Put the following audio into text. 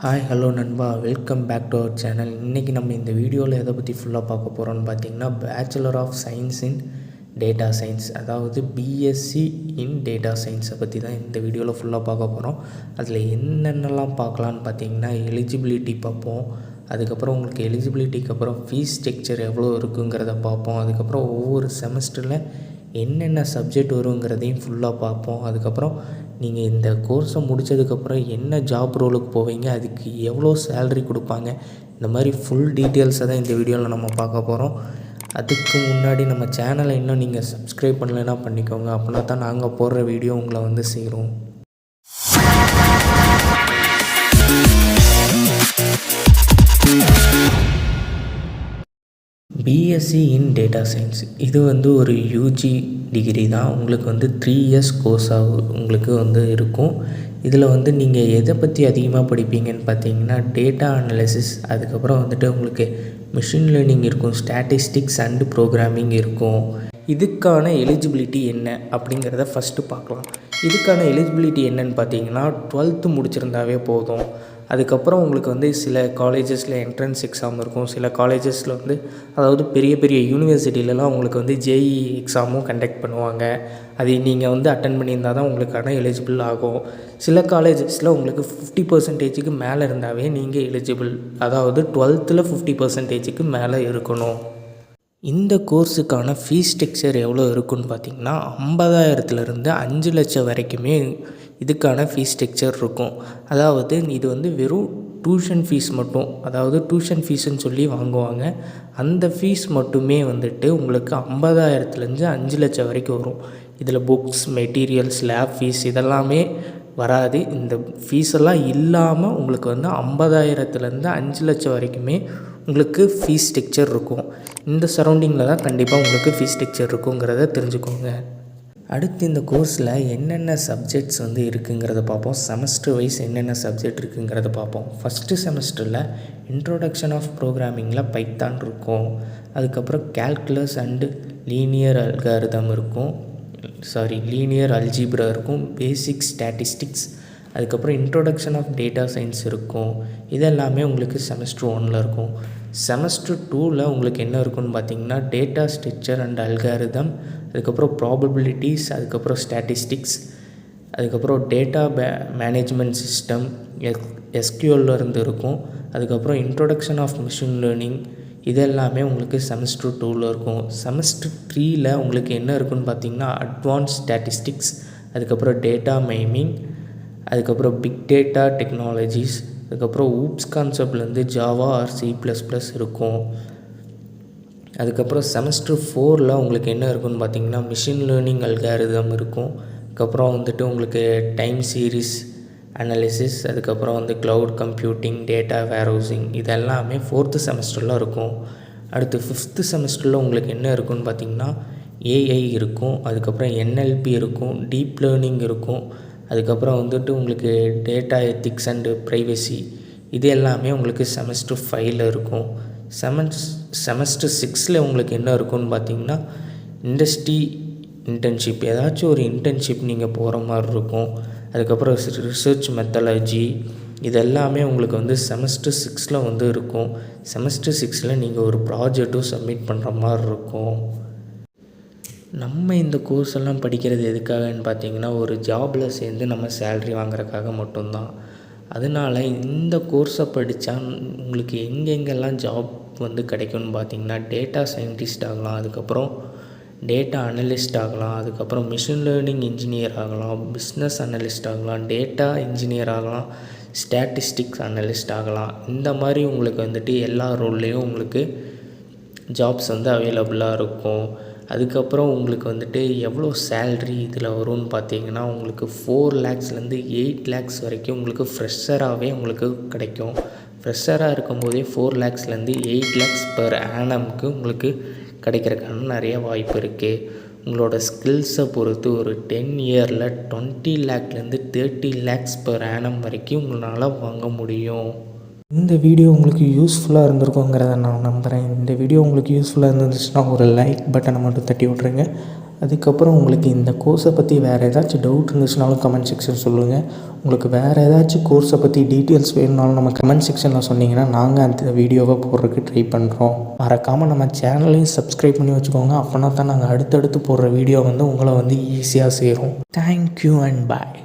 Hi hello நண்பா, welcome back to our channel. இன்றைக்கி நம்ம இந்த வீடியோவில் எதை பற்றி ஃபுல்லாக பார்க்க போகிறோம்னு பார்த்தீங்கன்னா, bachelor of science in data science, அதாவது பிஎஸ்சி இன் டேட்டா சயின்ஸை பற்றி தான் இந்த வீடியோவில் ஃபுல்லாக பார்க்க போகிறோம். அதில் என்னென்னலாம் பார்க்கலான்னு பார்த்தீங்கன்னா, எலிஜிபிலிட்டி பார்ப்போம். அதுக்கப்புறம் உங்களுக்கு எலிஜிபிலிட்டிக்கு அப்புறம் ஃபீஸ் ஸ்ட்ரக்சர் எவ்வளோ இருக்குங்கிறத பார்ப்போம். அதுக்கப்புறம் ஒவ்வொரு செமஸ்டரில் என்னென்ன சப்ஜெக்ட் வருங்கிறதையும் ஃபுல்லாக பார்ப்போம். அதுக்கப்புறம் நீங்கள் இந்த கோர்ஸை முடித்ததுக்கப்புறம் என்ன ஜாப் ரோலுக்கு போவீங்க, அதுக்கு எவ்வளோ சேலரி கொடுப்பாங்க, இந்த மாதிரி ஃபுல் டீட்டெயில்ஸை தான் இந்த வீடியோவில் நம்ம பார்க்க போகிறோம். அதுக்கு முன்னாடி நம்ம சேனலை இன்னும் நீங்கள் சப்ஸ்கிரைப் பண்ணலைன்னா பண்ணிக்கோங்க. அப்படின்னா தான் நாங்கள் போடுற வீடியோ உங்களை வந்து சேரும். பிஎஸ்சி இன் டேட்டா சயின்ஸ் இது வந்து ஒரு யூஜி டிகிரி தான். உங்களுக்கு வந்து 3 இயர்ஸ் கோர்ஸாக உங்களுக்கு வந்து இருக்கும். இதில் வந்து நீங்கள் எதை பற்றி அதிகமாக படிப்பீங்கன்னு பார்த்தீங்கன்னா, டேட்டா அனாலிசிஸ், அதுக்கப்புறம் வந்துட்டு உங்களுக்கு மிஷின் லேர்னிங் இருக்கும், ஸ்டாட்டிஸ்டிக்ஸ் அண்டு ப்ரோக்ராமிங் இருக்கும். இதுக்கான எலிஜிபிலிட்டி என்ன அப்படிங்கிறத ஃபஸ்ட்டு பார்க்கலாம். இதுக்கான எலிஜிபிலிட்டி என்னன்னு பார்த்தீங்கன்னா, 12th முடிச்சிருந்தாவே போதும். அதுக்கப்புறம் உங்களுக்கு வந்து சில காலேஜஸில் என்ட்ரன்ஸ் எக்ஸாம் இருக்கும், சில காலேஜஸில் வந்து அதாவது பெரிய பெரிய யூனிவர்சிட்டிலலாம் உங்களுக்கு வந்து ஜேஇ எக்ஸாமும் கண்டக்ட் பண்ணுவாங்க. அதை நீங்கள் வந்து அட்டன் பண்ணியிருந்தால் தான் உங்களுக்கான எலிஜிபிள் ஆகும். சில காலேஜஸில் உங்களுக்கு 50% மேலே இருந்தாவே நீங்கள் எலிஜிபிள், அதாவது 12th 50% மேலே இருக்கணும். இந்த கோர்ஸுக்கான ஃபீஸ் ஸ்ட்ரக்சர் எவ்வளோ இருக்குன்னு பார்த்தீங்கன்னா, 50,000லேருந்து 5 லட்சம் வரைக்குமே இதுக்கான ஃபீஸ் ஸ்ட்ரக்சர் இருக்கும். அதாவது இது வந்து வெறும் டியூஷன் ஃபீஸ் மட்டும், அதாவது டியூஷன் ஃபீஸுன்னு சொல்லி வாங்குவாங்க. அந்த ஃபீஸ் மட்டுமே வந்துட்டு உங்களுக்கு 50,000லேருந்து 5 லட்சம் வரைக்கும் வரும். இதில் புக்ஸ், மெட்டீரியல்ஸ், லேப் ஃபீஸ் இதெல்லாமே வராது. இந்த ஃபீஸெல்லாம் இல்லாமல் உங்களுக்கு வந்து 50,000லேருந்து 5 லட்சம் வரைக்குமே உங்களுக்கு ஃபீஸ் ஸ்ட்ரக்சர் இருக்கும். இந்த சரௌண்டிங்கில் தான் கண்டிப்பாக உங்களுக்கு ஃபீஸ் ஸ்ட்ரக்சர் இருக்குங்கிறத தெரிஞ்சுக்கோங்க. அடுத்து இந்த கோர்ஸில் என்னென்ன சப்ஜெக்ட்ஸ் வந்து இருக்குங்கிறத பார்ப்போம். செமஸ்டர் வைஸ் என்னென்ன சப்ஜெக்ட் இருக்குங்கிறத பார்ப்போம். ஃபஸ்ட்டு செமஸ்டரில் இன்ட்ரோடக்ஷன் ஆஃப் ப்ரோக்ராமிங்கில் பைத்தான் இருக்கும். அதுக்கப்புறம் கால்குலஸ் அண்டு லீனியர் அல்காரிதம் இருக்கும், லீனியர் அல்ஜீப்ரா இருக்கும், பேசிக் ஸ்டாட்டிஸ்டிக்ஸ், அதுக்கப்புறம் இன்ட்ரோடக்ஷன் ஆஃப் டேட்டா சயின்ஸ் இருக்கும். இதெல்லாமே உங்களுக்கு செமஸ்டர் 1ல் இருக்கும். செமஸ்டர் 2ல் உங்களுக்கு என்ன இருக்குன்னு பார்த்தீங்கன்னா, டேட்டா ஸ்ட்ரக்சர் அண்ட் அல்காரிதம், அதுக்கப்புறம் ப்ராபபிலிட்டிஸ், அதுக்கப்புறம் ஸ்டாட்டிஸ்டிக்ஸ், அதுக்கப்புறம் டேட்டா மேனேஜ்மெண்ட் சிஸ்டம், எஸ்கியூஎல்லேருந்து இருக்கும். அதுக்கப்புறம் இன்ட்ரோடக்ஷன் ஆஃப் மிஷின் லேர்னிங், இதெல்லாமே உங்களுக்கு செமஸ்டர் 2ல் இருக்கும். செமஸ்டர் 3ல் உங்களுக்கு என்ன இருக்குன்னு பார்த்தீங்கன்னா, அட்வான்ஸ் ஸ்டாட்டிஸ்டிக்ஸ், அதுக்கப்புறம் டேட்டா மைனிங், அதுக்கப்புறம் பிக் டேட்டா டெக்னாலஜிஸ், அதுக்கப்புறம் ஊப்ஸ் கான்செப்ட்லேருந்து ஜாவா ஆர் C++ இருக்கும். அதுக்கப்புறம் செமஸ்டர் 4ல் உங்களுக்கு என்ன இருக்குன்னு பார்த்தீங்கன்னா, மிஷின் லேர்னிங் அல்காரிதம் இருக்கும். அதுக்கப்புறம் வந்துட்டு உங்களுக்கு டைம் சீரீஸ் அனாலிசிஸ், அதுக்கப்புறம் வந்து க்ளவுட் கம்ப்யூட்டிங், டேட்டா வேர்ஹவுசிங், இதெல்லாமே 4th செமஸ்டரில் இருக்கும். அடுத்து 5th செமஸ்டரில் உங்களுக்கு என்ன இருக்குன்னு பார்த்தீங்கன்னா, ஏஐ இருக்கும், அதுக்கப்புறம் NLP இருக்கும், டீப் லேர்னிங் இருக்கும், அதுக்கப்புறம் வந்துட்டு உங்களுக்கு டேட்டா எத்திக்ஸ் அண்டு ப்ரைவசி, இது எல்லாமே உங்களுக்கு செமஸ்டர் 5ல் இருக்கும். செமஸ்டர் 6ல் உங்களுக்கு என்ன இருக்குன்னு பார்த்தீங்கன்னா, இண்டஸ்ட்ரி இன்டர்ன்ஷிப், ஏதாச்சும் ஒரு இன்டர்ன்ஷிப் நீங்கள் போகிற மாதிரி இருக்கும். அதுக்கப்புறம் ரிசர்ச் மெத்தடாலஜி, இதெல்லாமே உங்களுக்கு வந்து செமஸ்டர் 6ல் வந்து இருக்கும். செமஸ்டர் 6ல் நீங்கள் ஒரு ப்ராஜெக்ட்டும் சப்மிட் பண்ணுற மாதிரி இருக்கும். நம்ம இந்த கோர்ஸ் எல்லாம் படிக்கிறது எதுக்காகன்னு பார்த்தீங்கன்னா, ஒரு ஜாபில் சேர்ந்து நம்ம சேல்ரி வாங்குறதுக்காக மட்டும்தான். அதனால் இந்த கோர்ஸை படித்தா உங்களுக்கு எங்கெங்கெல்லாம் ஜாப் வந்து கிடைக்கும்னு பார்த்தீங்கன்னா, டேட்டா சயின்டிஸ்ட் ஆகலாம், அதுக்கப்புறம் டேட்டா அனலிஸ்ட் ஆகலாம், அதுக்கப்புறம் மிஷின் லேர்னிங் இன்ஜினியர் ஆகலாம், பிஸ்னஸ் அனலிஸ்ட் ஆகலாம், டேட்டா இன்ஜினியர் ஆகலாம், ஸ்டாட்டிஸ்டிக்ஸ் அனலிஸ்ட் ஆகலாம். இந்த மாதிரி உங்களுக்கு வந்துட்டு எல்லா ரோல்லேயும் உங்களுக்கு ஜாப்ஸ் வந்து அவைலபிளாக இருக்கும். அதுக்கப்புறம் உங்களுக்கு வந்துட்டு எவ்வளோ சேல்ரி இதில் வரும்னு பார்த்தீங்கன்னா, உங்களுக்கு 4 lakhsலேருந்து 8 lakhs வரைக்கும் உங்களுக்கு ஃப்ரெஷராகவே உங்களுக்கு கிடைக்கும். ஃப்ரெஷராக இருக்கும்போதே 4 lakhsலேருந்து 8 lakhs per annumக்கு உங்களுக்கு கிடைக்கிறதுக்கான நிறைய வாய்ப்பு இருக்குது. உங்களோட ஸ்கில்ஸை பொறுத்து ஒரு 10 இயரில் 20 lakhsலேருந்து 30 lakhs per annum வரைக்கும் உங்களால் வாங்க முடியும். இந்த வீடியோ உங்களுக்கு யூஸ்ஃபுல்லாக இருந்திருக்குங்கிறத நான் நம்புகிறேன். இந்த வீடியோ உங்களுக்கு யூஸ்ஃபுல்லாக இருந்துச்சுன்னா ஒரு லைக் பட்டனை மட்டும் தட்டி விட்ருங்க. அதுக்கப்புறம் உங்களுக்கு இந்த கோர்ஸை பற்றி வேறு ஏதாச்சும் டவுட் இருந்துச்சுனாலும் கமெண்ட் செக்ஷன் சொல்லுங்கள். உங்களுக்கு வேறு ஏதாச்சும் கோர்ஸை பற்றி டீட்டெயில்ஸ் வேணுனாலும் நம்ம கமெண்ட் செக்ஷனில் சொன்னிங்கன்னா நாங்கள் அந்த வீடியோவை போடுறதுக்கு ட்ரை பண்ணுறோம். மறக்காமல் நம்ம சேனலையும் சப்ஸ்கிரைப் பண்ணி வச்சுக்கோங்க. அப்போனா தான் நாங்கள் அடுத்தடுத்து போடுற வீடியோ வந்து உங்களை வந்து ஈஸியாக சேரும். Thank you and bye.